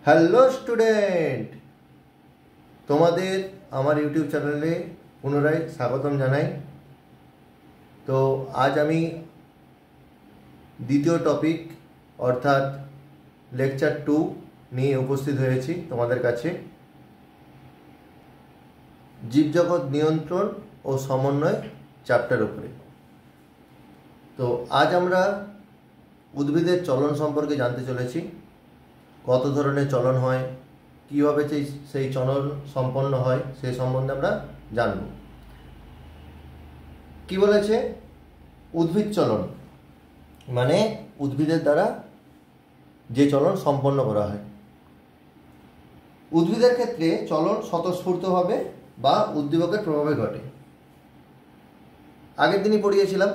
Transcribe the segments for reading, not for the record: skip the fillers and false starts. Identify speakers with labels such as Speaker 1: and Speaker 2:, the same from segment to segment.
Speaker 1: Hello student, তোমাদের আমার YouTube চ্যানেলে পুনরায় স্বাগতম জানাই। তো আজ আমি দ্বিতীয় টপিক অর্থাৎ লেকচার 2 নিয়ে উপস্থিত হয়েছি তোমাদের কাছে। জীবজগৎ নিয়ন্ত্রণ ও সমন্বয় চ্যাপ্টার উপরে। তো আজ আমরা উদ্ভিদের চলন সম্পর্কে জানতে চলেছি। কত ধরনের চলন হয়, কীভাবে সেই চলন সম্পন্ন হয় সেই সম্বন্ধে আমরা জানব। কি বলেছে? উদ্ভিদ চলন মানে উদ্ভিদের দ্বারা যে চলন সম্পন্ন করা হয়। উদ্ভিদের ক্ষেত্রে চলন স্বতঃস্ফূর্তভাবে বা উদ্দীপকের প্রভাবে ঘটে। আগের দিনই পড়িয়েছিলাম,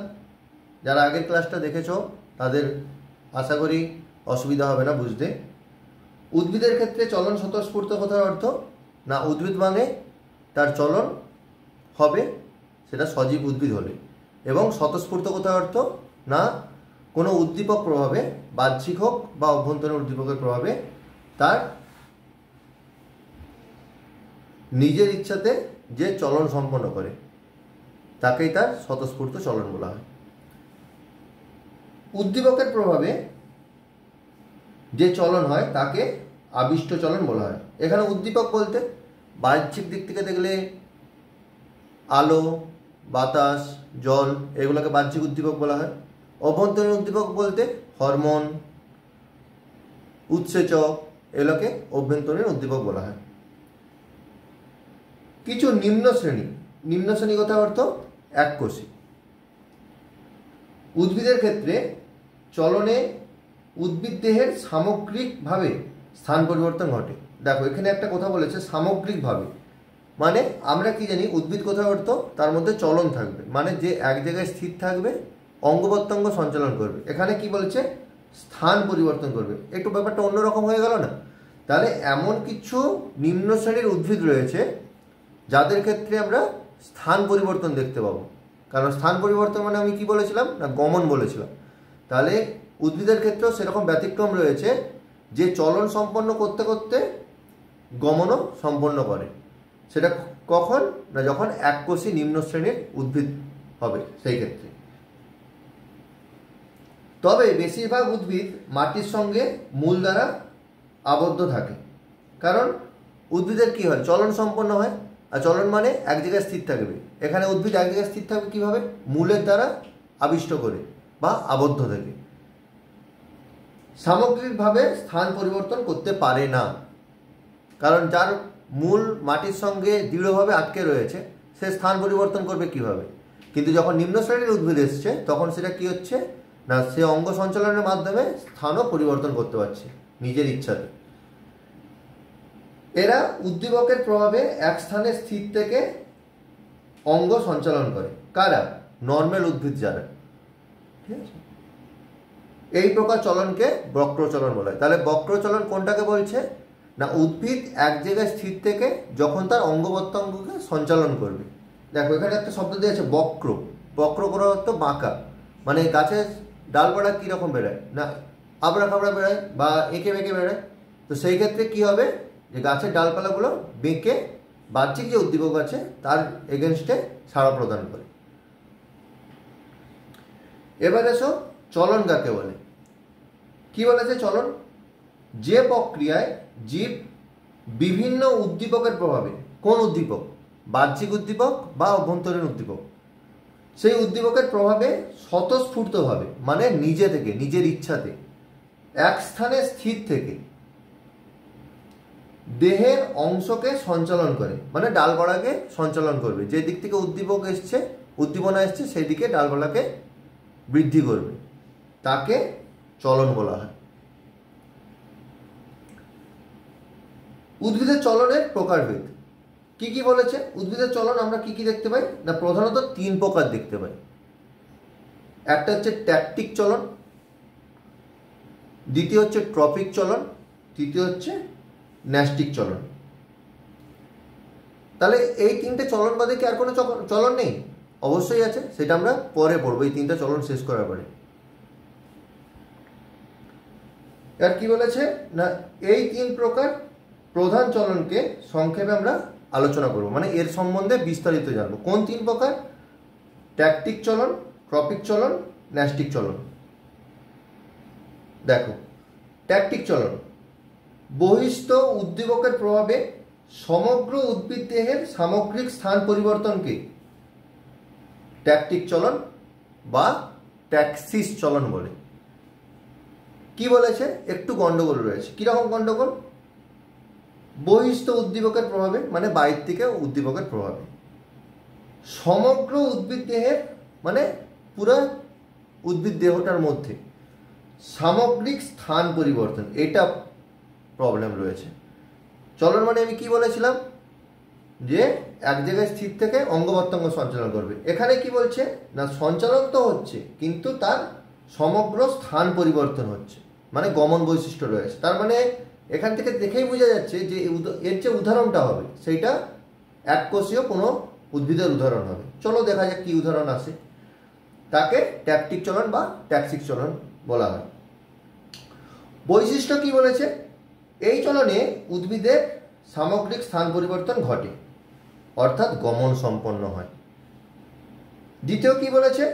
Speaker 1: যারা আগের ক্লাসটা দেখেছো তাদের আশা করি অসুবিধা হবে না বুঝতে। উদ্ভিদের ক্ষেত্রে চলন স্বতঃস্ফূর্ত কথার অর্থ না উদ্ভিদ মানে তার চলন হবে সেটা সজীব উদ্ভিদ হলে, এবং স্বতঃস্ফূর্ত কথার অর্থ না কোনো উদ্দীপক প্রভাবে, বাহ্যিক হোক বা অভ্যন্তরীণ উদ্দীপকের প্রভাবে তার নিজের ইচ্ছাতে যে চলন সম্পন্ন করে তাকেই তার স্বতঃস্ফূর্ত চলন বলা হয়। উদ্দীপকের প্রভাবে যে চলন হয় তাকে আবিষ্ট চলন বলা হয়। এখানে উদ্দীপক বলতে বাহ্যিক দিক থেকে দেখলে আলো, বাতাস, জল এগুলোকে বাহ্যিক উদ্দীপক বলা হয়। অভ্যন্তরীণ উদ্দীপক বলতে হরমোন, উৎসেচক এগুলোকে অভ্যন্তরীণ উদ্দীপক বলা হয়। কিছু নিম্ন শ্রেণী কথার অর্থ এককোষী। উদ্ভিদের ক্ষেত্রে চলনে উদ্ভিদ দেহের সামগ্রিকভাবে স্থান পরিবর্তন ঘটে। দেখো এখানে একটা কথা বলেছে সামগ্রিকভাবে, মানে আমরা কি জানি উদ্ভিদ কথার অর্থ তার মধ্যে চলন থাকবে, মানে যে এক জায়গায় স্থির থাকবে, অঙ্গ প্রত্যঙ্গ সঞ্চালন করবে। এখানে কি বলছে? স্থান পরিবর্তন করবে। একটু ব্যাপারটা অন্যরকম হয়ে গেল না? তাহলে এমন কিছু নিম্ন শ্রেণীর উদ্ভিদ রয়েছে যাদের ক্ষেত্রে আমরা স্থান পরিবর্তন দেখতে পাবো। কারণ স্থান পরিবর্তন মানে আমি কি বলেছিলাম না গমন বলেছিলাম। তাহলে উদ্ভিদের ক্ষেত্রেও সেরকম ব্যতিক্রম রয়েছে যে চলন সম্পন্ন করতে করতে গমনও সম্পন্ন করে। সেটা কখন না যখন এককোষী নিম্ন শ্রেণীর উদ্ভিদ হবে সেই ক্ষেত্রে। তবে বেশিরভাগ উদ্ভিদ মাটির সঙ্গে মূল দ্বারা আবদ্ধ থাকে। কারণ উদ্ভিদের কি হয়? চলন সম্পন্ন হয়, আর চলন মানে এক জায়গায় স্থির থাকবে। এখানে উদ্ভিদ এক জায়গায় স্থির থাকবে কীভাবে? মূলের দ্বারা আবিষ্ট করে বা আবদ্ধ থেকে। সামগ্রিকভাবে স্থান পরিবর্তন করতে পারে না, কারণ যার মূল মাটির সঙ্গে দৃঢ়ভাবে আটকে রয়েছে সে স্থান পরিবর্তন করবে কিভাবে? কিন্তু যখন নিম্ন শ্রেণীর উদ্ভিদ এসছে তখন সেটা কি হচ্ছে না সে অঙ্গ সঞ্চালনের মাধ্যমে স্থানও পরিবর্তন করতে পারছে নিজের ইচ্ছাতে। এরা উদ্দীপকের প্রভাবে এক স্থানে স্থির থেকে অঙ্গ সঞ্চালন করে। কারা? নর্মাল উদ্ভিদ যারা, ঠিক আছে? এই প্রকার চলনকে বক্রচলন বলা হয়। তাহলে বক্রচলন কোনটাকে বলছে না উদ্ভিদ এক জায়গায় স্থির থেকে যখন তার অঙ্গ প্রত্যঙ্গকে সঞ্চালন করবে। দেখো এখানে একটা শব্দ দিয়েছে বক্র। বক্র করার অর্থ বাঁকা, মানে গাছের ডালপালা কীরকম বেড়ায় না আবড়া খাবড়া বেড়ায় বা এঁকে বেঁকে বেড়ায়। তো সেই ক্ষেত্রে কি হবে যে গাছের ডালপালাগুলো বেঁকে বাহ্যিক যে উদ্দীপক আছে তার এগেনস্টে সাড়া প্রদান করে। এবার এসো চলন কাকে বলে। কি বলেছে চলন? যে প্রক্রিয়ায় জীব বিভিন্ন উদ্দীপকের প্রভাবে, কোন উদ্দীপক? বাহ্যিক উদ্দীপক বা অভ্যন্তরীণ উদ্দীপক, সেই উদ্দীপকের প্রভাবে স্বতঃস্ফূর্তভাবে মানে নিজে থেকে নিজের ইচ্ছাতে এক স্থানে স্থির থেকে দেহের অংশকে সঞ্চালন করে, মানে ডালপালাকে সঞ্চালন করবে। যে দিক থেকে উদ্দীপক এসছে, উদ্দীপনা এসছে সেই দিকে ডালপালাকে বৃদ্ধি করবে, তাকে চলন বলা হয়। উদ্ভিদের চলনের প্রকারভেদ কি কি বলেছে? উদ্ভিদের চলন আমরা কি কি দেখতে পাই না প্রধানত 3 প্রকার দেখতে পাই। একটা হচ্ছে ট্যাকটিক চলন, দ্বিতীয় হচ্ছে ট্রপিক চলন, তৃতীয় হচ্ছে ন্যাস্টিক চলন। তাহলে এই 3টে চলন বাদে কি আর কোনো চলন নেই? অবশ্যই আছে, সেটা আমরা পরে পড়বো এই 3টা চলন শেষ করার পরে। আর কি বলেছে না, এই 3 প্রকার প্রধান চলনকে সংক্ষেপে আমরা আলোচনা করব, মানে এর সম্বন্ধে বিস্তারিত জানবো। কোন 3 প্রকার? ট্যাকটিক চলন, ট্রপিক চলন, ন্যাস্টিক চলন। দেখো, ট্যাকটিক চলন বহিস্থ উদ্দীপকের প্রভাবে সমগ্র উদ্ভিদ দেহের সামগ্রিক স্থান পরিবর্তনকে ট্যাকটিক চলন বা ট্যাক্সিস চলন বলে। কি বলেছে? একটু গন্ডগোল রয়েছে। কিরকম গন্ডগোল? বহিস্থ উদ্দীপকের প্রভাবে মানে বাইর থেকে উদ্দীপকের প্রভাবে সমগ্র উদ্ভিদ দেহের মানে পুরো উদ্ভিদ দেহটার মধ্যে সামগ্রিক স্থান পরিবর্তন, এটা প্রবলেম রয়েছে। চলন মানে আমি কি বলেছিলাম যে এক জায়গায় স্থির থেকে অঙ্গ প্রত্যঙ্গ সঞ্চালন করবে। এখানে কি বলছে না, সঞ্চালন তো হচ্ছে কিন্তু তার সমগ্র স্থান পরিবর্তন হচ্ছে, মানে গমন বৈশিষ্ট্য রয়েছে। তার মানে এখান থেকে দেখেই বোঝা যাচ্ছে যে এর যে উদাহরণটা হবে সেইটা এককোষীয় কোনো উদ্ভিদের উদাহরণ হবে। চলো দেখা যাক কি উদাহরণ আসে। তাকে ট্যাকটিক চলন বা ট্যাক্সিক চলন বলা হয়। বৈশিষ্ট্য কি বলেছে? এই চলনে উদ্ভিদের সামগ্রিক স্থান পরিবর্তন ঘটে, অর্থাৎ গমন সম্পন্ন হয়। দ্বিতীয় কি বলেছে?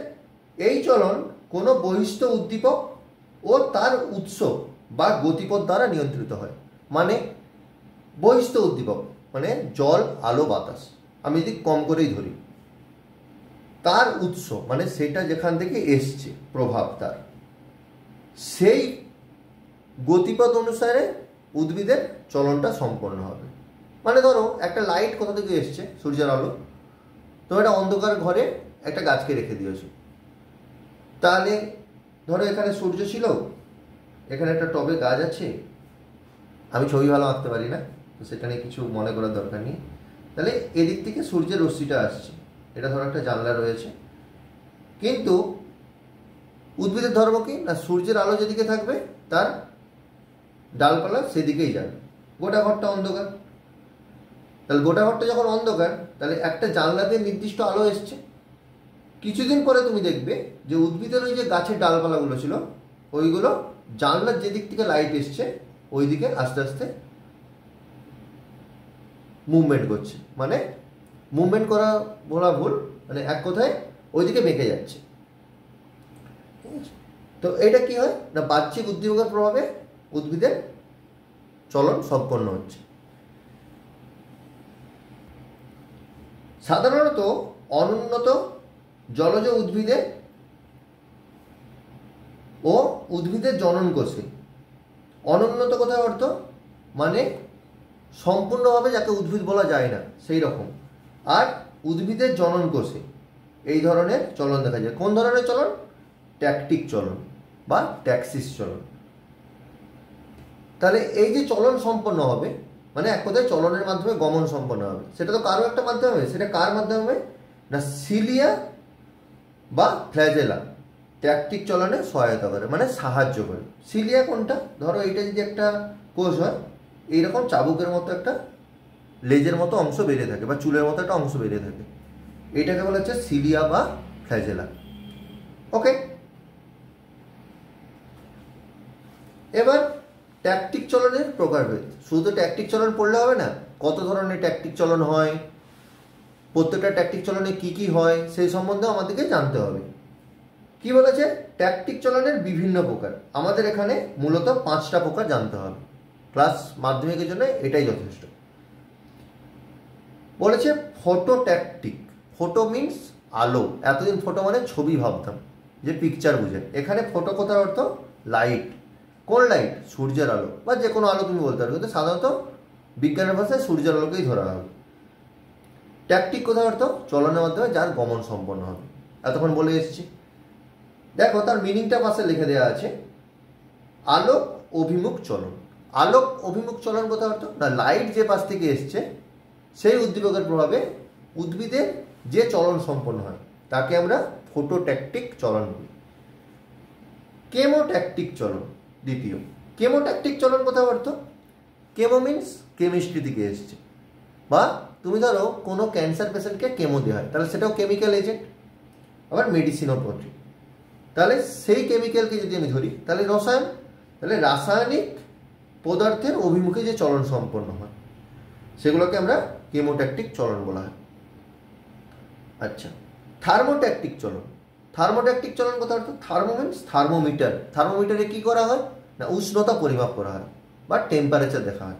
Speaker 1: এই চলন কোনো বহিস্থ উদ্দীপক ও তার উৎস বা গতিপথ দ্বারা নিয়ন্ত্রিত হয়। মানে বহিস্থ উদ্দীপক মানে জল, আলো, বাতাস, আমি যদি কম করেই ধরি, তার উৎস মানে সেটা যেখান থেকে এসছে প্রভাব তার, সেই গতিপথ অনুসারে উদ্ভিদের চলনটা সম্পন্ন হবে। মানে ধরো একটা লাইট কোথা থেকে এসছে, সূর্যের আলো, তো একটা অন্ধকার ঘরে একটা গাছকে রেখে দিয়েছো। তাহলে ধরো এখানে সূর্য ছিল, এখানে একটা টবে গাছ আছে, আমি ছবি ভালো আঁকতে পারি না তো সেটা নিয়ে কিছু মনে করার দরকার নেই। তাহলে এদিক থেকে সূর্যের রশ্মিটা আসছে, এটা ধরো একটা জানলা রয়েছে, কিন্তু উদ্ভিদের ধর্ম কি না, সূর্যের আলো যেদিকে থাকবে তার ডালপালা সেদিকেই যাবে। গোটা ঘরটা অন্ধকার, তাহলে গোটা ঘরটা যখন অন্ধকার তাহলে একটা জানলাতে নির্দিষ্ট আলো এসছে। কিছুদিন পরে তুমি দেখবে যে উদ্ভিদের ওই যে গাছের ডালপালাগুলো ছিল ওইগুলো জানলার যেদিক থেকে লাইট এসছে ওই দিকে আস্তে আস্তে মুভমেন্ট করছে। মানে মুভমেন্ট করা বলা ভুল, মানে এক কথায় ওইদিকে বেঁকে যাচ্ছে। তো এটা কি হয় না, বাহ্যিক উদ্দীপকের প্রভাবে উদ্ভিদের চলন সম্পন্ন হচ্ছে। সাধারণত অনুন্নত জলজ উদ্ভিদে ও উদ্ভিদের জনন কোষে, অনুন্নত কথার অর্থ মানে সম্পূর্ণভাবে যাকে উদ্ভিদ বলা যায় না সেই রকম, আর উদ্ভিদের জনন কোষে এই ধরনের চলন দেখা যায়। কোন ধরনের চলন? ট্যাকটিক চলন বা ট্যাক্সিস চলন। তাহলে এই যে চলন সম্পন্ন হবে মানে এক কথায় চলনের মাধ্যমে গমন সম্পন্ন হবে, সেটা তো কারো একটা মাধ্যমে হবে। সেটা কার মাধ্যমে হবে না, সিলিয়া বা ফ্ল্যাজেলা ট্যাকটিক চলনে সহায়তা করে, মানে সাহায্য করে। সিলিয়া কোনটা? ধরো এইটা যদি একটা কোষ হয়, এইরকম চাবুকের মতো একটা লেজের মতো অংশ বেরিয়ে থাকে বা চুলের মতো একটা অংশ বেরিয়ে থাকে, এটাকে বলা হচ্ছে সিলিয়া বা ফ্ল্যাজেলা। ওকে, এবার ট্যাকটিক চলনের প্রকারভেদ। শুধু ট্যাকটিক চলন পড়লে হবে না, কত ধরনের ট্যাকটিক চলন হয়, প্রত্যেকটা ট্যাকটিক চলনে কি কি হয় সেই সম্বন্ধে আমাদেরকে জানতে হবে। কি বলেছে? ট্যাকটিক চলনের বিভিন্ন প্রকার। আমাদের এখানে মূলত 5টা প্রকার জানতে হবে, ক্লাস মাধ্যমিকের জন্য এটাই যথেষ্ট। বলেছে ফটো ট্যাকটিক। ফটো মিন্স আলো। এতদিন ফটো মানে ছবি ভাবতাম, যে পিকচার বুঝে। এখানে ফটো কথার অর্থ লাইট। কোন লাইট? সূর্যের আলো বা যে কোনো আলো তুমি বলতে পারো, কিন্তু সাধারণত বিজ্ঞানের ভাষায় সূর্যের আলোকেই ধরা হবে। ট্যাকটিক কথার অর্থ চলনের মাধ্যমে যার গমন সম্পন্ন হবে। এতক্ষণ বলে এসেছি। দেখো তার মিনিংটা পাশে লিখে দেওয়া আছে, আলোক অভিমুখ চলন। আলোক অভিমুখ চলন কথার অর্থ না, লাইট যে পাশ থেকে এসছে সেই উদ্দীপকের প্রভাবে উদ্ভিদের যে চলন সম্পন্ন হয় তাকে আমরা ফটোট্যাকটিক চলন বলি। কেমোট্যাকটিক চলন দ্বিতীয়। কেমোট্যাকটিক চলন কথার অর্থ, কেমো মিন্স কেমিস্ট্রি থেকে এসছে, বা তুমি ধরো কোনো ক্যান্সার পেশেন্টকে কেমো দেওয়া হয় তাহলে সেটাও কেমিক্যাল এজেন্ট, আবার মেডিসিনও পড়ছে। তাহলে সেই কেমিক্যালকে যদি আমি ধরি তাহলে রসায়ন, তাহলে রাসায়নিক পদার্থের অভিমুখে যে চলন সম্পন্ন হয় সেগুলোকে আমরা কেমোট্যাকটিক চলন বলা হয়। আচ্ছা, থার্মোট্যাকটিক চলন। থার্মোট্যাকটিক চলন কথা অর্থ, থার্মো মিনস থার্মোমিটার। থার্মোমিটারে কি করা হয় না উষ্ণতা পরিমাপ করা হয় বা টেম্পারেচার দেখা হয়।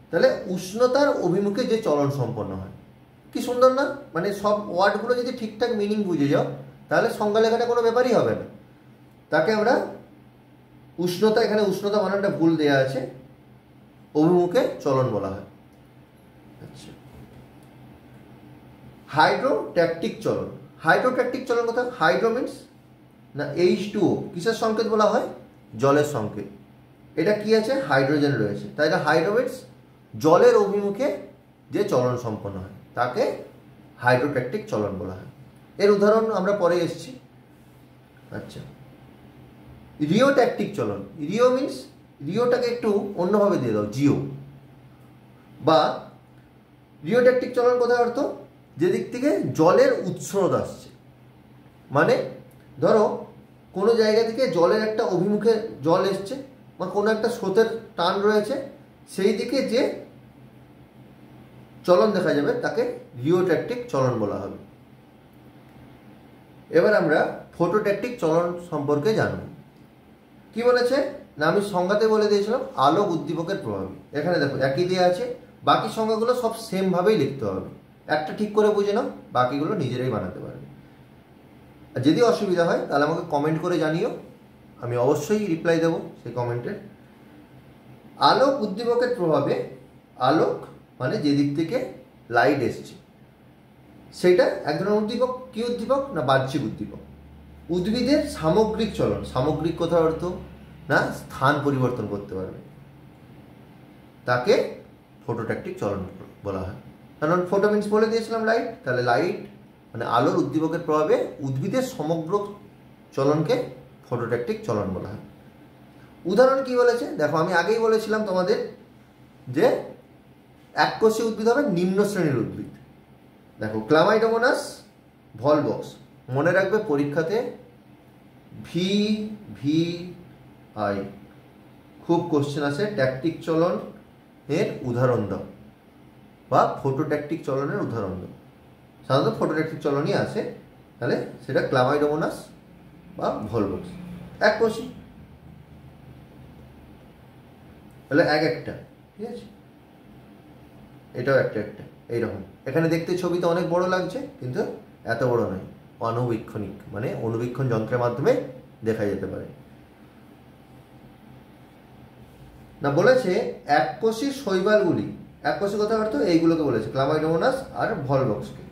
Speaker 1: তাহলে উষ্ণতার অভিমুখে যে চলন সম্পন্ন হয়, কি সুন্দর না? মানে সব ওয়ার্ডগুলো যদি ঠিকঠাক মিনিং বুঝে যাও তাহলে সংজ্ঞা লেখাটা কোনো ব্যাপারই হবে না। তাকে আমরা উষ্ণতা, এখানে উষ্ণতা বানানটা ভুল দেওয়া আছে, অভিমুখে চলন বলা হয়। আচ্ছা, হাইড্রোট্যাকটিক চলন। হাইড্রোট্যাকটিক চলন কথা, হাইড্রো মিনস না H2O, কিসের সংকেত বলা হয়? জলের সংকেত। এটা কি আছে? হাইড্রোজেন রয়েছে, তাই এটা হাইড্রো মিনস জলের অভিমুখে যে চলন সম্পন্ন হয় তাকে হাইড্রোট্যাকটিক চলন বলা হয়। এর উদাহরণ আমরা পরে এসেছি। আচ্ছা, রিওট্যাকটিক চলন। রিও মিনস, রিওটাকে একটু অন্যভাবে দিয়ে দাও, জিও। বা রিওট্যাকটিক চলন কথার অর্থ যেদিক থেকে জলের উৎস্রোত আসছে। মানে ধরো কোনো জায়গা থেকে জলের একটা অভিমুখে জল এসছে বা কোনো একটা স্রোতের টান রয়েছে, সেই দিকে যে চলন দেখা যাবে তাকে রিওট্যাকটিক চলন বলা হবে। এবার আমরা ফটোট্যাকটিক চলন সম্পর্কে জানব। কি বলেছে না, আমি সংজ্ঞাতে বলে দিয়েছিলাম আলোক উদ্দীপকের প্রভাবে। এখানে দেখো একই দেওয়া আছে, বাকি সংজ্ঞাগুলো সব সেম ভাবেই লিখতে হবে। একটা ঠিক করে বুঝে নাও, বাকিগুলো নিজেরাই বানাতে পারবে। আর যদি অসুবিধা হয় তাহলে আমাকে কমেন্ট করে জানিও, আমি অবশ্যই রিপ্লাই দেবো সেই কমেন্টের। আলোক উদ্দীপকের প্রভাবে, আলোক মানে যেদিক থেকে লাইট এসছে সেটা এক ধরনের উদ্দীপক। কি উদ্দীপক না বাহ্যিক উদ্দীপক। উদ্ভিদের সামগ্রিক চলন, সামগ্রিক কথার অর্থ না স্থান পরিবর্তন করতে পারবে, তাকে ফটোট্যাকটিক চলন বলা হয়। কারণ ফটো মিনস বলে দিয়েছিলাম লাইট, তাহলে লাইট মানে আলোর উদ্দীপকের প্রভাবে উদ্ভিদের সমগ্র চলনকে ফটোট্যাকটিক চলন বলা হয়। উদাহরণ কি বলেছে দেখো, আমি আগেই বলেছিলাম তোমাদের যে এককোষী উদ্ভিদ হবে নিম্ন শ্রেণীর উদ্ভিদ। দেখো ক্লামাইডোমোনাস ভলভক্স, মনে রাখবে পরীক্ষাতে VVI খুব কোশ্চেন আছে, ট্যাকটিক চলন এর উদাহরণ দাও বা ফটোট্যাকটিক চলনের উদাহরণ দাও। সাধারণত ফটোট্যাকটিক চলনই আছে, তাহলে সেটা ক্লামাইডোমোনাস বা ভলভক্স, এককোষী। তাহলে এক একটা, ঠিক আছে, এটাও একটা একটা এইরকম। এখানে দেখতে ছবিতে অনেক বড় লাগছে কিন্তু এত বড় নয়, অণুবীক্ষণিক মানে অণুবীক্ষণ যন্ত্রের মাধ্যমে দেখা যেতে পারে। না বলেছে এককোষী শৈবালগুলি, এককোষী কথা অর্থ এইগুলোকে বলেছে ক্লামাইডোমোনাস আর ভলভক্সকে।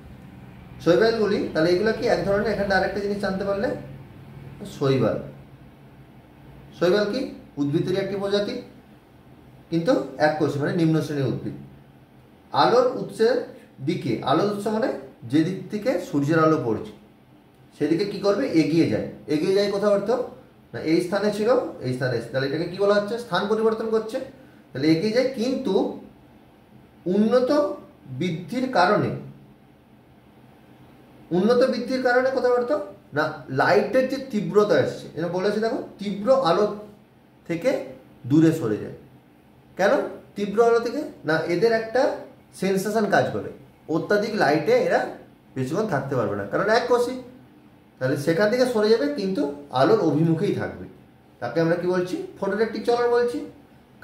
Speaker 1: শৈবালগুলি, তাহলে এগুলো কি এক ধরনের, এখানে আরেকটা জিনিস জানতে পারলে, শৈবাল। শৈবাল কি উদ্ভিদেরই একটি প্রজাতি কিন্তু এককোষী মানে নিম্ন শ্রেণীর উদ্ভিদ। আলোর উৎসের দিকে, আলোর উৎস মানে যে দিক থেকে সূর্যের আলো পড়ছে সেদিকে কি করবে, এগিয়ে যায়। এগিয়ে যায় কোথাও অর্থ না এই স্থানে ছিল এই স্থানে এসে, তাহলে এটাকে কি বলা হচ্ছে, স্থান পরিবর্তন করছে, তাহলে এগিয়ে যায়। কিন্তু উন্নত বৃদ্ধির কারণে, উন্নত বৃদ্ধির কারণে কোথাও অর্থ না লাইটের যে তীব্রতা এসছে, এটা বলেছে দেখো তীব্র আলো থেকে দূরে সরে যায়। কেন তীব্র আলো থেকে না, এদের একটা সেন্সেশন কাজ করে, অত্যাধিক লাইটে এরা বেশিক্ষণ থাকতে পারবে না কারণ এককোষী, তাহলে সেখান থেকে সরে যাবে কিন্তু আলোর অভিমুখেই থাকবে। তাকে আমরা কি বলছি, ফটোট্যাকটিক চলন বলছি।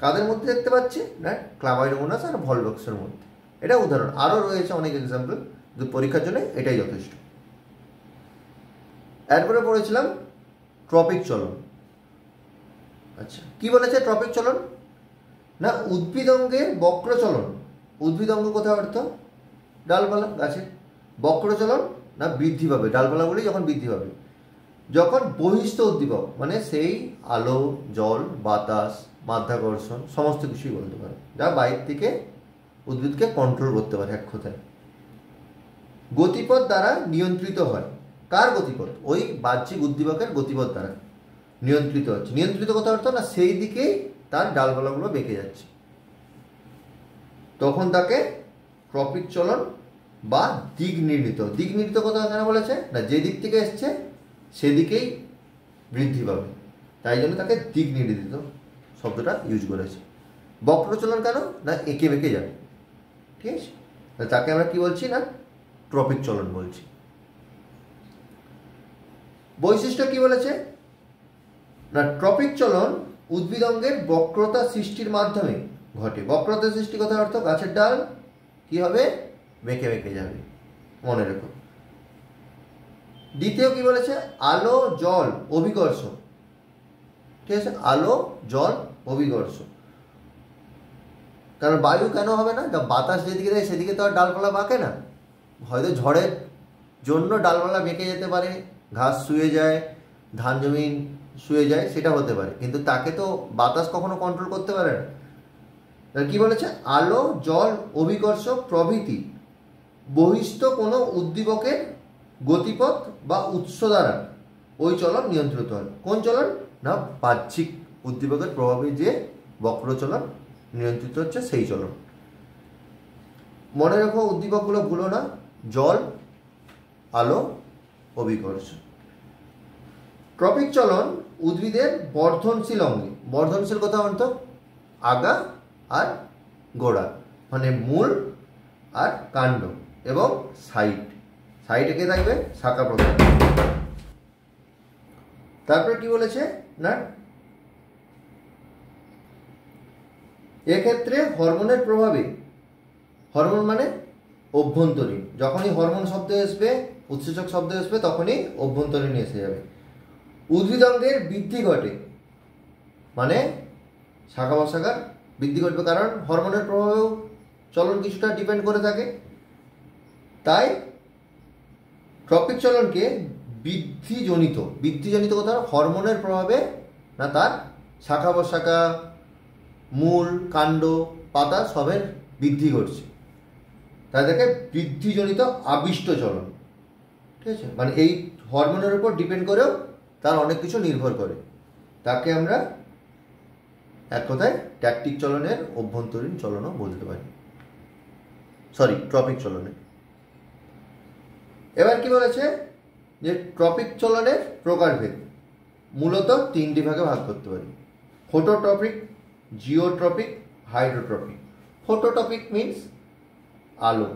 Speaker 1: কাদের মধ্যে দেখতে পাচ্ছি না, ক্লামাইডোমোনাস আর ভলভক্সের মধ্যে। এটা উদাহরণ, আরও রয়েছে অনেক এক্সাম্পল, কিন্তু পরীক্ষার জন্য এটাই যথেষ্ট। এরপরে পড়েছিলাম ট্রপিক চলন। আচ্ছা, কি বলেছে ট্রপিক চলন না উদ্ভিদ অঙ্গের বক্র চলন। উদ্ভিদ অঙ্গ কোথাও অর্থ ডালপালা, গাছের বক্র চলন না বৃদ্ধি পাবে, ডালপালাগুলি যখন বৃদ্ধি পাবে, যখন বহিস্থ উদ্দীপক মানে সেই আলো, জল, বাতাস, মাধ্যাকর্ষণ সমস্ত কিছুই বলতে পারে, যা বাইরে থেকে উদ্ভিদকে কন্ট্রোল করতে পারে এক কথায়। গতিপথ দ্বারা নিয়ন্ত্রিত হয়। কার গতিপথ, ওই বাহ্যিক উদ্দীপকের গতিপথ দ্বারা নিয়ন্ত্রিত হচ্ছে। নিয়ন্ত্রিত কথা অর্থ না সেই দিকেই তার ডালপালাগুলো বেঁকে যাচ্ছে, তখন তাকে ট্রপিক চলন বা দিক নির্ণীত। দিক নির্ণীত কথা কেন বলেছে না, যে দিক থেকে এসছে সেদিকেই বৃদ্ধি পাবে, তাই জন্য তাকে দিক নির্ণীত শব্দটা ইউজ করেছে। বক্রচলন কেন না এঁকে বেঁকে যাবে, ঠিক আছে, তাকে আমরা কি বলছি না ট্রপিক চলন বলছি। বৈশিষ্ট্য কি বলেছে না ট্রপিক চলন উদ্ভিদ অঙ্গের বক্রতা সৃষ্টির মাধ্যমে ঘটে। বক্রতা সৃষ্টি কথা অর্থ গাছের ডাল কি হবে বেঁকে বেঁকে যাবে, মনে রেখো। দ্বিতীয় কি বলেছে আলো জল অভিকর্ষ, ঠিক আছে, আলো জল অভিকর্ষ। কারণ বায়ু কেন হবে না, বাতাস যেদিকে দেয় সেদিকে তো আর ডালপালা বাঁকে না, হয়তো ঝড়ের জন্য ডালপালা বেঁকে যেতে পারে, ঘাস শুয়ে যায়, ধান জমিন শুয়ে যায়, সেটা হতে পারে, কিন্তু তাকে তো বাতাস কখনো কন্ট্রোল করতে পারে না। কি বলেছে আলো জল অভিকর্ষ প্রভৃতি বহিস্থ কোনো উদ্দীপকের গতিপথ বা উৎস দ্বারা ওই চলন নিয়ন্ত্রিত হয়। কোন চলন না বাহ্যিক উদ্দীপকের প্রভাবে যে বক্র চলন নিয়ন্ত্রিত হচ্ছে সেই চলন। মনে রেখো উদ্দীপকগুলো ভুলো না, জল আলো অভিকর্ষ। ট্রপিক চলন উদ্ভিদের বর্ধনশীল অঙ্গে, বর্ধনশীল কথা অর্থ আগা আর গোড়া, মানে মূল আর কাণ্ড এবং সাইড, সাইডে কে থাকবে শাখা প্রশাখা। তারপর কি বলেছে না এক্ষেত্রে হরমোনের প্রভাবে, হরমোন মানে অভ্যন্তরীণ, যখনই হরমোন শব্দ আসবে উৎসেচক শব্দ আসবে তখনই অভ্যন্তরীণ এসে যাবে। উদ্ভিদ অঙ্গের বৃদ্ধি ঘটে, মানে শাখা প্রশাখার বৃদ্ধি ঘটবে, কারণ হরমোনের প্রভাবেও চলন কিছুটা ডিপেন্ড করে থাকে। তাই ট্রপিক চলনকে বৃদ্ধিজনিত, বৃদ্ধিজনিত কথা হরমোনের প্রভাবে না তার শাখা প্রশাখা মূল কাণ্ড পাতা সবের বৃদ্ধি ঘটছে, তাই তাকে বৃদ্ধিজনিত আবিষ্ট চলন, ঠিক আছে, মানে এই হরমোনের উপর ডিপেন্ড করেও তার অনেক কিছু নির্ভর করে, তাকে আমরা এক কথায় ট্যাকটিক চলনের অভ্যন্তরীণ চলনও বলতে পারি, সরি ট্রপিক চলনের। এবার কি বলেছে যে ট্রপিক চলনের প্রকারভেদ মূলত তিনটি ভাগে ভাগ করতে পারি, phototropic, geotropic, hydrotropic. Phototropic means আলো,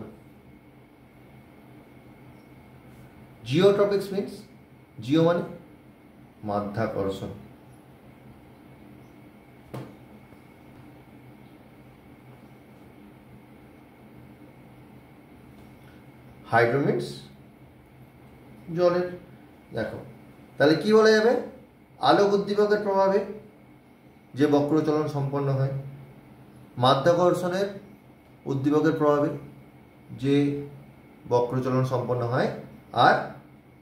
Speaker 1: জিওট্রপিক্স মিন্স জিও মানে মাধ্যাকর্ষণ, হাইড্রো মিন্স জলের। দেখো তাহলে কি বলা যাবে আলোক উদ্দীপকের প্রভাবে যে বক্রচলন সম্পন্ন হয়, মাধ্যাকর্ষণের উদ্দীপকের প্রভাবে যে বক্রচলন সম্পন্ন হয়, আর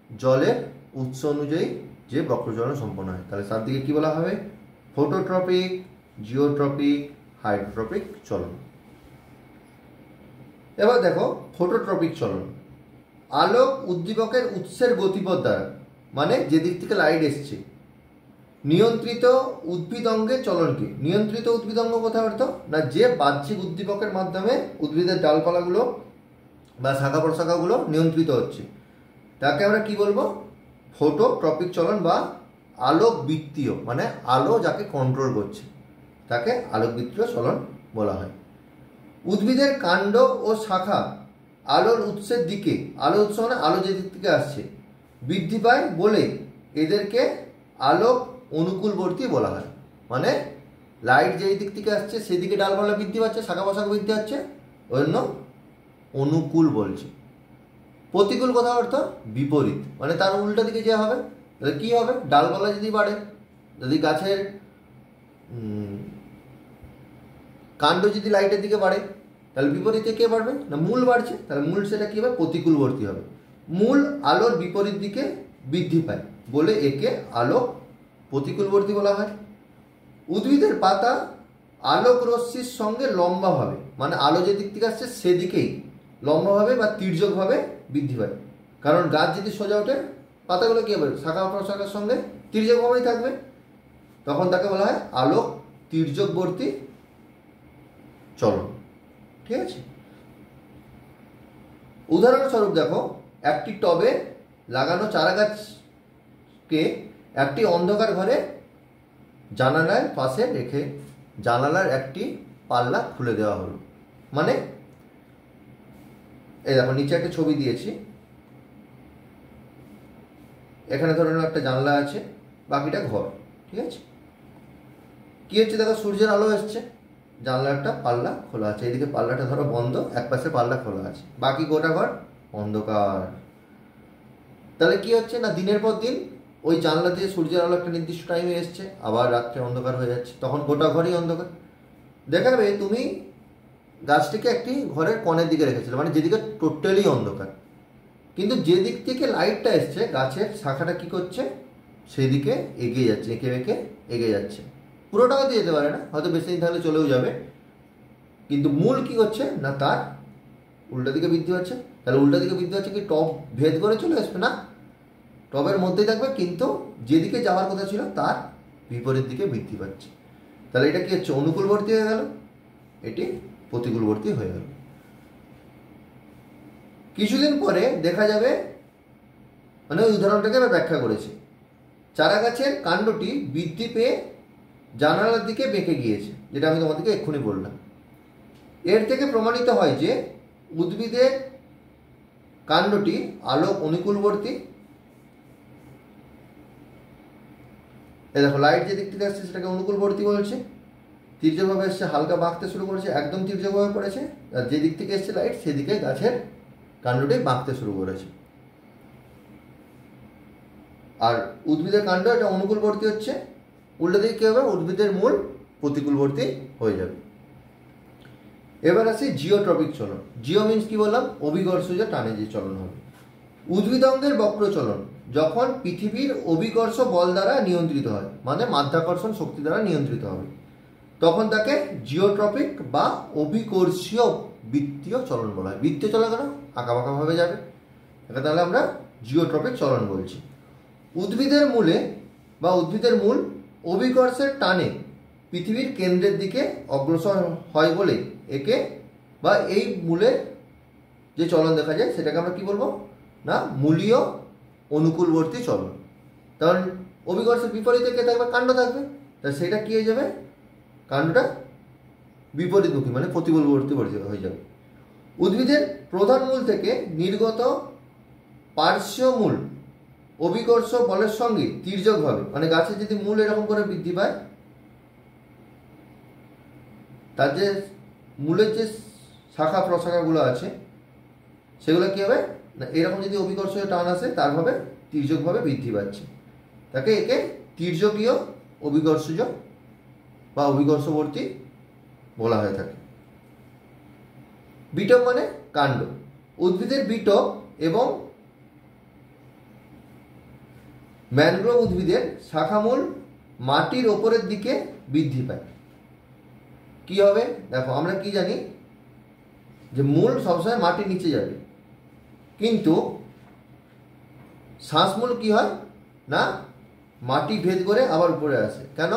Speaker 1: জলের উৎস অনুযায়ী যে বক্রচলন সম্পন্ন হয়। তাহলে তার দিকে কি বলা হবে ফোটোট্রপিক, জিওট্রপিক, হাইড্রোট্রপিক চলন। এবার দেখো ফোটোট্রপিক চলন আলোক উদ্দীপকের উৎসের গতিপথ দ্বারা, মানে যেদিক থেকে লাইট এসছে, নিয়ন্ত্রিত উদ্ভিদ অঙ্গের চলনকে, নিয়ন্ত্রিত উদ্ভিদ অঙ্গ কথা অর্থ না যে বাহ্যিক উদ্দীপকের মাধ্যমে উদ্ভিদের ডালপালাগুলো বা শাখা প্রশাখাগুলো নিয়ন্ত্রিত হচ্ছে, তাকে আমরা কি বলবো ফোটোট্রপিক চলন বা আলোকবৃত্তীয়, মানে আলো যাকে কন্ট্রোল করছে তাকে আলোকবৃত্তীয় চলন বলা হয়। উদ্ভিদের কাণ্ড ও শাখা আলোর উৎসের দিকে, আলোর উৎস মানে আলো যে দিক থেকে আসছে, বৃদ্ধি পায় বলে এদেরকে আলোক অনুকূলবর্তী বলা হয়। মানে লাইট যেই দিক থেকে আসছে সেদিকে ডালপালা বৃদ্ধি পাচ্ছে, শাখা প্রশাখা বৃদ্ধি পাচ্ছে, ওই জন্য অনুকূল বলছে। প্রতিকূল কথা অর্থ বিপরীত, মানে তার উল্টো দিকে যে হবে, তাহলে কী হবে ডালপালা যদি বাড়ে, যদি গাছের কাণ্ড যদি লাইটের দিকে বাড়ে তাহলে বিপরীতে কে বাড়বে না মূল বাড়ছে, তাহলে মূল সেটা কী হবে প্রতিকূলবর্তী হবে। মূল আলোর বিপরীত দিকে বৃদ্ধি পায় বলে একে আলোক প্রতিকূলবর্তী বলা হয়। উদ্ভিদের পাতা আলোক রশ্মির সঙ্গে লম্বাভাবে, মানে আলো যে দিক থেকে আসছে সেদিকেই লম্বাভাবে বা তির্যকভাবে বৃদ্ধি পায়, কারণ গাছ যদি সোজা ওঠে পাতাগুলো কী হবে শাখা প্রশাখার সঙ্গে তির্যকভাবেই থাকবে, তখন তাকে বলা হয় আলোক তির্যকবর্তী চলন, ঠিক আছে। উদাহরণস্বরূপ দেখো একটি টবে লাগানো চারা গাছকে একটি অন্ধকার ঘরে জানালার পাশে রেখে জানালার একটি পাল্লা খুলে দেওয়া হলো। মানে এই দেখো নিচে একটা ছবি দিয়েছি, এখানে ধরে নাও একটা জানলা আছে, বাকিটা ঘর, ঠিক আছে। কি হচ্ছে দেখো, সূর্যের আলো এসছে, জানলার একটা পাল্লা খোলা আছে, এদিকে পাল্লাটা ধরো বন্ধ, এক পাশে পাল্লা খোলা আছে, বাকি গোটা ঘর অন্ধকার। তাহলে কি হচ্ছে না, দিনের পর দিন ওই জানলা দিয়ে সূর্যের আলো একটা নির্দিষ্ট টাইমে এসছে, আবার রাত্রে অন্ধকার হয়ে যাচ্ছে, তখন গোটা ঘরই অন্ধকার। দেখাবে তুমি গাছটিকে একটি ঘরের কোণের দিকে রেখেছিলে, মানে যেদিকে টোটালি অন্ধকার, কিন্তু যেদিক থেকে লাইটটা এসছে গাছের শাখাটা কি করছে, সেদিকে এগিয়ে যাচ্ছে, এঁকে বেঁকে এগিয়ে যাচ্ছে। পুরোটাও দিয়ে যেতে পারে না, হয়তো বেশি দিন তাহলে চলেও যাবে, কিন্তু মূল কি করছে না, তার উল্টা দিকে বৃদ্ধি হচ্ছে। তাহলে উল্টা দিকে বৃদ্ধি হচ্ছে কি, টব ভেদ করে চলে আসবে না, টবের মধ্যেই থাকবে, কিন্তু যেদিকে যাওয়ার কথা ছিল তার বিপরীত দিকে বৃদ্ধি পাচ্ছে। তাহলে এটা কি হচ্ছে, অনুকূলবর্তী হয়ে গেল, এটি প্রতিকূলবর্তী হয়ে গেল। কিছুদিন পরে দেখা যাবে, মানে ওই উদাহরণটাকে আমি ব্যাখ্যা করেছি, চারা গাছের কাণ্ডটি বৃদ্ধি পেয়ে জানালার দিকে বেঁকে গিয়েছে, যেটা আমি তোমাদেরকে এক্ষুনি বললাম। এর থেকে প্রমাণিত হয় যে উদ্ভিদের কাণ্ডটি আলোক অনুকূলবর্তী। এই দেখো লাইট যে দিক থেকে আসছে সেটাকে অনুকূলবর্তী বলছে, তির্যকভাবে এসছে, হালকা বাঁকতে শুরু করেছে, একদম তির্যকভাবে পড়েছে, আর যে দিক থেকে এসছে লাইট সেদিকে গাছের কাণ্ডটি বাঁকতে শুরু করেছে। আর উদ্ভিদের কাণ্ড এটা অনুকূলবর্তী হচ্ছে, উল্টো দিকে কী হবে, উদ্ভিদের মূল প্রতিকূলবর্তী হয়ে যাবে। এবার আসি জিওট্রপিক চলন। জিও মিন্স কি বললাম, অভিকর্ষজ টানে যে চলন হবে। উদ্ভিদাঙ্গের বক্র চলন যখন পৃথিবীর অভিকর্ষ বল দ্বারা নিয়ন্ত্রিত হয়, মানে মাধ্যাকর্ষণ শক্তি দ্বারা নিয়ন্ত্রিত হবে, তখন তাকে জিওট্রপিক বা অভিকর্ষীয় বৃত্তীয় চলন বলা হয়। বৃত্তীয় চলন কেন, আঁকাবাঁকাভাবে যাবে, এটা তাহলে আমরা জিওট্রপিক চলন বলছি। উদ্ভিদের মূলে বা উদ্ভিদের মূল অভিকর্ষের টানে পৃথিবীর কেন্দ্রের দিকে অগ্রসর হয় বলে একে বা এই মূলের যে চলন দেখা যায় সেটাকে আমরা কি বলবো না, মূলীয় অনুকূলবর্তী চলন। কারণ অভিকর্ষের বিপরীতে কে থাকবে, কাণ্ড থাকবে, তা সেটা কি হয়ে যাবে, কাণ্ডটা বিপরীতমুখী, মানে প্রতিকূলবর্তী হয়ে যাবে। উদ্ভিদের প্রধান মূল থেকে নির্গত পার্শ্বীয় মূল অভিকর্ষ বলের সঙ্গে তির্যকভাবে, মানে গাছের যদি মূল এরকম করে বৃদ্ধি পায়, তার যে মূলের যে শাখা প্রশাখাগুলো আছে সেগুলো কী হবে না, এরকম যদি অভিকর্ষীয় টান আসে তার ভাবে তির্যকভাবে বৃদ্ধি পাচ্ছে, তাকে একে তির্যকীয় অভিকর্ষজ বা অভিকর্ষবর্তী বলা হয়ে থাকে। বিটপ মানে কাণ্ড। উদ্ভিদের বিটপ এবং ম্যানগ্রোভ উদ্ভিদের শাখামূল মাটির ওপরের দিকে বৃদ্ধি পায়। কি হবে দেখো, আমরা কি জানি যে মূল সবসময় মাটির নিচে যাবে, কিন্তু শ্বাসমূল কি হয় না, মাটি ভেদ করে আবার উপরে আসে। কেন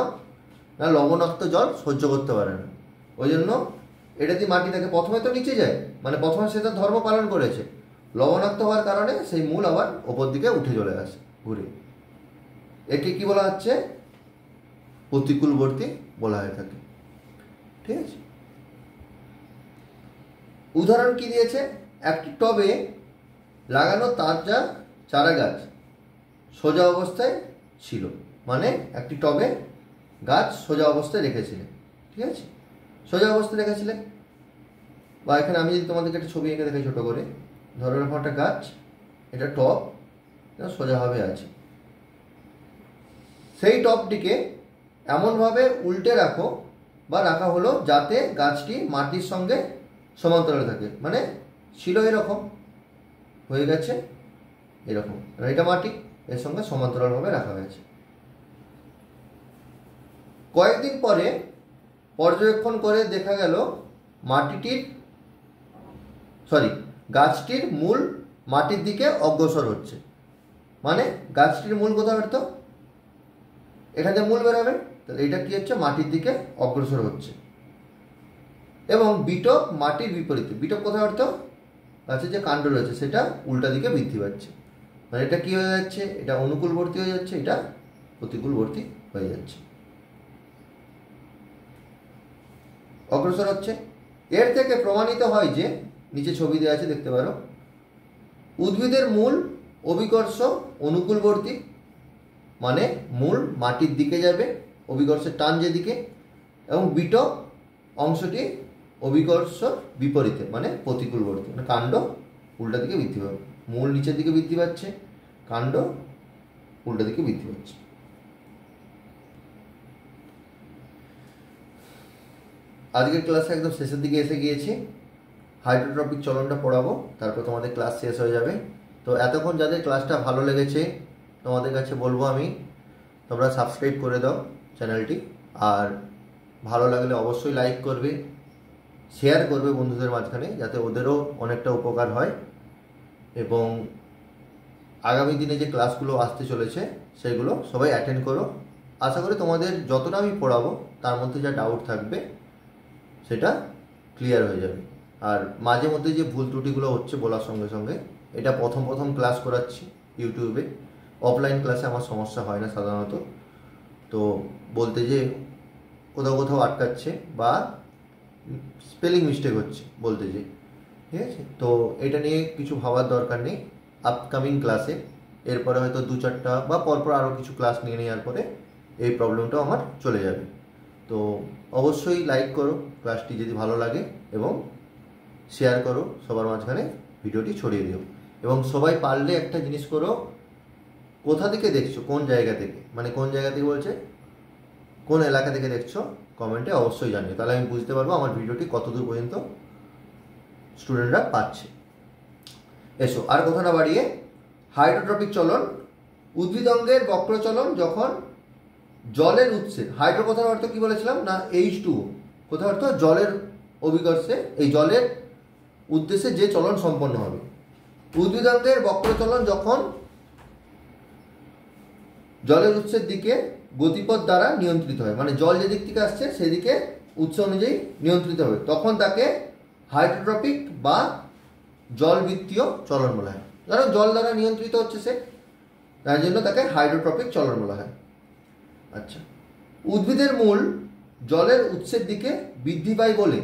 Speaker 1: না, লবণাক্ত জল সহ্য করতে পারে না, ওই জন্য এটা দিয়ে মাটি থাকে, প্রথমে তো নিচে যায়, মানে প্রথমে সে তার ধর্ম পালন করেছে, লবণাক্ত হওয়ার কারণে সেই মূল আবার ওপর দিকে উঠে চলে আসে ঘুরে। একে কি বলা হচ্ছে, প্রতিকূলবর্তী বলা হয়ে থাকে, ঠিক আছে। উদাহরণ কি দিয়েছে, একটি টবে লাগানো তাজা চারা গাছ সোজা অবস্থায় ছিল, মানে একটি টবে গাছ সোজা অবস্থায় রেখেছিলেন, ঠিক আছে, সোজা অবস্থায় রেখেছিলেন। বা এখানে আমি যদি তোমাদেরকে একটা ছবি এঁকে দেখাই ছোটো করে, ধরো এরকম একটা গাছ, এটা টব সোজাভাবে আছে, সেই টবটিকে এমনভাবে উল্টে রাখো বা রাখা হলো যাতে গাছটি মাটির সঙ্গে সমান্তরালে থাকে, মানে ছিল এরকম, হয়ে গেছে এরকম, এটা মাটি এর সঙ্গে সমান্তরালভাবে রাখা হয়েছে। কয়েকদিন পরে পর্যবেক্ষণ করে দেখা গেল গাছটির মূল মাটির দিকে অগ্রসর হচ্ছে, মানে গাছটির মূল কোথাও তো এখান থেকে মূল বেরোবে, তাহলে এটা কি হচ্ছে, মাটির দিকে অগ্রসর হচ্ছে। এবং বিটপ মাটির বিপরীতে, বিটপ কোথাও অর্থ গাছের যে কাণ্ড রয়েছে সেটা উল্টা দিকে বৃদ্ধি পাচ্ছে, মানে এটা কি হয়ে যাচ্ছে, এটা অনুকূলবর্তী হয়ে যাচ্ছে, এটা প্রতিকূলবর্তী হয়ে যাচ্ছে। অগ্রসর হচ্ছে। এর থেকে প্রমাণিত হয় যে, নিচে ছবি দেওয়া আছে দেখতে পারো, উদ্ভিদের মূল অভিকর্ষ অনুকূলবর্তী, মানে মূল মাটির দিকে যাবে, অভিকর্ষের টান যেদিকে, এবং বিটপ অংশটি অভিকর্ষ বিপরীতে, মানে প্রতিকূলবর্তী, মানে কাণ্ড উল্টা দিকে বৃদ্ধি পাবে। মূল নিচের দিকে বৃদ্ধি পাচ্ছে, কাণ্ড উল্টা দিকে বৃদ্ধি পাচ্ছে। আজকের ক্লাসে একদম শেষের দিকে এসে গিয়েছি। হাইড্রোট্রপিক চলনটা পড়াবো, তারপর তোমাদের ক্লাস শেষ হয়ে যাবে। তো এতক্ষণ যাদের ক্লাসটা ভালো লেগেছে, তোমাদের কাছে বলবো আমি, তোমরা সাবস্ক্রাইব করে দাও চ্যানেলটি, আর ভালো লাগলে অবশ্যই লাইক করবে, শেয়ার করবে বন্ধুদের মাঝখানে, যাতে ওদেরও অনেকটা উপকার হয়। এবং আগামী দিনে যে ক্লাসগুলো আসতে চলেছে সেগুলো সবাই অ্যাটেন্ড করো। আশা করি তোমাদের যতটা আমি পড়াবো তার মধ্যে যা ডাউট থাকবে সেটা ক্লিয়ার হয়ে যাবে। আর মাঝে মধ্যে যে ভুল ত্রুটিগুলো হচ্ছে বলার সঙ্গে সঙ্গে, এটা প্রথম ক্লাস করাচ্ছি ইউটিউবে, অফলাইন ক্লাসে আমার সমস্যা হয় না সাধারণত। তো বলতে যে কোথাও আটকাচ্ছে বা স্পেলিং মিস্টেক হচ্ছে বলতে যে, ঠিক আছে? তো এটা নিয়ে কিছু ভাবার দরকার নেই। আপকামিং ক্লাসে এরপরে হয়তো 2-4টা বা পরপর আরও কিছু ক্লাস নিয়ে নেওয়ার পরে এই প্রবলেমটাও আমার চলে যাবে। তো অবশ্যই লাইক করো ক্লাসটি যদি ভালো লাগে, এবং শেয়ার করো সবার মাঝখানে, ভিডিওটি ছড়িয়ে দিও। এবং সবাই পারলে একটা জিনিস করো, কোথা থেকে দেখছো, কোন জায়গা থেকে, মানে কোন জায়গা থেকে বলছে, কোন এলাকা থেকে দেখছো, কমেন্টে অবশ্যই জানিও, তাহলে আমি বুঝতে পারবো আমার ভিডিওটি কতদূর পর্যন্ত স্টুডেন্টরা পাচ্ছে। এসো আর কথা না বাড়িয়ে, হাইড্রোট্রপিক চলন, উদ্ভিদ অঙ্গের বক্রচলন যখন জলের উৎসে, হাইড্রো কথার অর্থ কি বলেছিলাম না, H2O, কথার অর্থ জলের অভিকর্ষে, এই জলের উদ্দেশ্যে যে চলন সম্পন্ন হবে। উদ্ভিদ অঙ্গের বক্রচলন যখন জলের উৎসের দিকে গতিপথ দ্বারা নিয়ন্ত্রিত হয়, মানে জল যেদিক থেকে আসছে সেদিকে উৎস অনুযায়ী নিয়ন্ত্রিত হবে, তখন তাকে হাইড্রোট্রপিক বা জলবৃত্তীয় চলন বলা হয়। কারণ জল দ্বারা নিয়ন্ত্রিত হচ্ছে সে, তার জন্য তাকে হাইড্রোট্রপিক চলন বলা হয়। আচ্ছা, উদ্ভিদের মূল জলের উৎসের দিকে বৃদ্ধি পায় বলে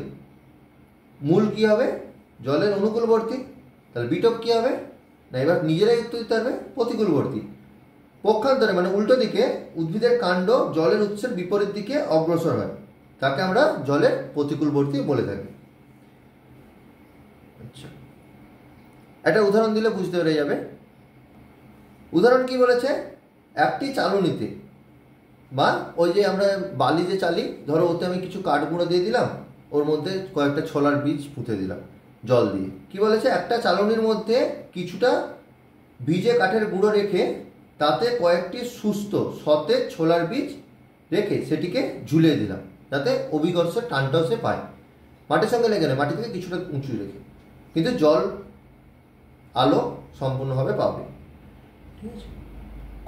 Speaker 1: মূল কি হবে, জলের অনুকূলবর্তী, তাহলে বিটপ কি হবে না, এবার নিজেরাই উত্তর দিতে পারবে, প্রতিকূলবর্তী। পক্ষান্তরে মানে উল্টো দিকে উদ্ভিদের কাণ্ড জলের উৎসের বিপরীত দিকে অগ্রসর হয়, তাকে আমরা জলের প্রতিকূলবর্তী বলে থাকি। আচ্ছা, একটা উদাহরণ দিলে বুঝতে পেরে যাবে। উদাহরণ কি বলেছে, একটি চালনিতে, বা ওই যে আমরা বালি যে চালি, ধরো ওতে আমি কিছু কাঠ গুঁড়ো দিয়ে দিলাম, ওর মধ্যে কয়েকটা ছোলার বীজ পুঁতে দিলাম জল দিয়ে। কি বলেছে, একটা চালনির মধ্যে কিছুটা ভিজে কাঠের গুঁড়ো রেখে তাতে কয়েকটি সুস্থ সতেজ ছোলার বীজ রেখে সেটিকে ঝুলিয়ে দিলাম, যাতে অভিকর্ষের টানটাও সে পায়। মাটির সঙ্গে লেগে নেয়, মাটি থেকে কিছুটা উঁচু রেখে, কিন্তু জল আলো সম্পূর্ণভাবে পাবে। ঠিক আছে,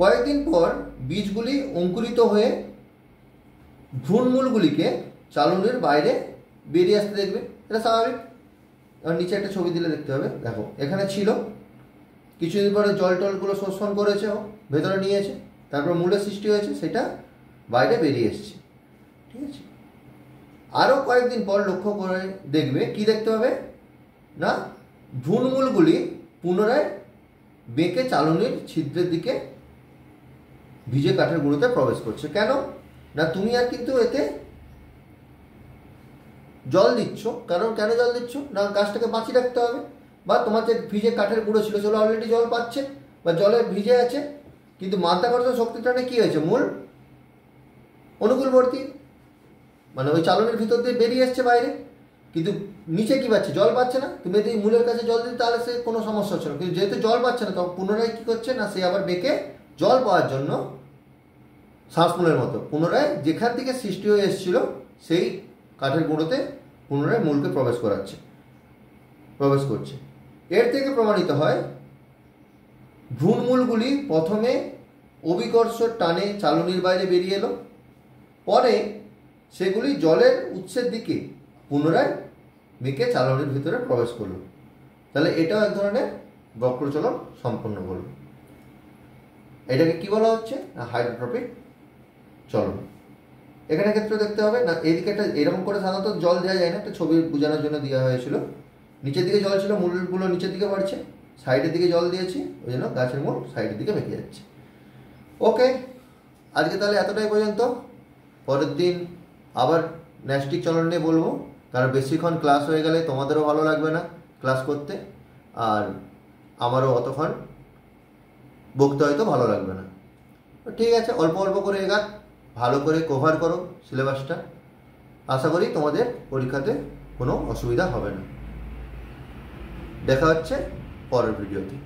Speaker 1: কয়েকদিন পর বীজগুলি অঙ্কুরিত হয়ে ভ্রূণমূলগুলিকে চালনির বাইরে বেরিয়ে আসতে দেখবে, এটা স্বাভাবিক। আর নিচে একটা ছবি দিলে দেখতে হবে, দেখো এখানে ছিল, কিছুদিন পরে জল টলগুলো শোষণ করেছে, ও ভেতরে নিয়েছে, তারপর মূলের সৃষ্টি হয়েছে, সেটা বাইরে বেরিয়ে এসছে। ঠিক আছে, আরও কয়েকদিন পর লক্ষ্য করে দেখবে, কি দেখতে হবে না, ভ্রূণমূলগুলি পুনরায় বেঁকে চালনির ছিদ্রের দিকে ভিজে কাঠের গুঁড়োতে প্রবেশ করছে। কেন না, তুমি আর কিন্তু এতে জল দিচ্ছ, কারণ কেন জল দিচ্ছ না, গাছটাকে বাঁচিয়ে রাখতে হবে, বা তোমার যে ভিজে কাঠের গুঁড়ো ছিল সেগুলো অলরেডি জল পাচ্ছে বা জলে ভিজে আছে, কিন্তু মাধ্যাকর্ষণ শক্তিটানে কি হয়েছে, মূল অনুকূলবর্তী, মানে ওই চালনির ভিতর দিয়ে বেরিয়ে এসছে বাইরে, কিন্তু নিচে কি পাচ্ছে, জল পাচ্ছে না। তুমি যদি মূলের কাছে জল দিতে তাহলে সে কোনো সমস্যা হচ্ছে না, কিন্তু যেহেতু জল পাচ্ছে না, তখন পুনরায় কি করছে না, সে আবার বেঁকে জল পাওয়ার জন্য শ্বাসমূলের মতো পুনরায় যেখান থেকে সৃষ্টি হয়ে এসেছিল সেই কাঠের গুঁড়োতে পুনরায় মূলকে প্রবেশ করছে। এর থেকে প্রমাণিত হয় ভ্রূণমূলগুলি প্রথমে অভিকর্ষ টানে চালনির বাইরে বেরিয়ে এলো, পরে সেগুলি জলের উৎসের দিকে পুনরায় বেঁকে চালনির ভিতরে প্রবেশ করলো। তাহলে এটাও এক ধরনের বক্রচলন সম্পন্ন করলো। এটাকে কি বলা হচ্ছে না, হাইড্রোট্রপিক চলন। এখানে ক্ষেত্রে দেখতে হবে না, এদিকে একটা এরকম করে সাধারণত জল দেওয়া যায় না, একটা ছবি বোঝানোর জন্য দেওয়া হয়েছিল। নিচের দিকে জল ছিল, মূলগুলো নিচের দিকে বাড়ছে, সাইডের দিকে জল দিয়েছি, ওই জন্য গাছের মূল সাইডের দিকে বেঁকে যাচ্ছে। ওকে, আজকে তাহলে এতটাই পর্যন্ত। পরের দিন আবার ন্যাস্টিক চলন নিয়ে বলবো, কারণ বেশিক্ষণ ক্লাস হয়ে গেলে তোমাদেরও ভালো লাগবে না ক্লাস করতে, আর আমারও অতক্ষণ বকতে হয়তো ভালো লাগবে না। ঠিক আছে, অল্প অল্প করে এগান, ভালো করে কভার করো সিলেবাসটা। আশা করি তোমাদের পরীক্ষাতে কোনো অসুবিধা হবে না। দেখা হচ্ছে পরের ভিডিওতে।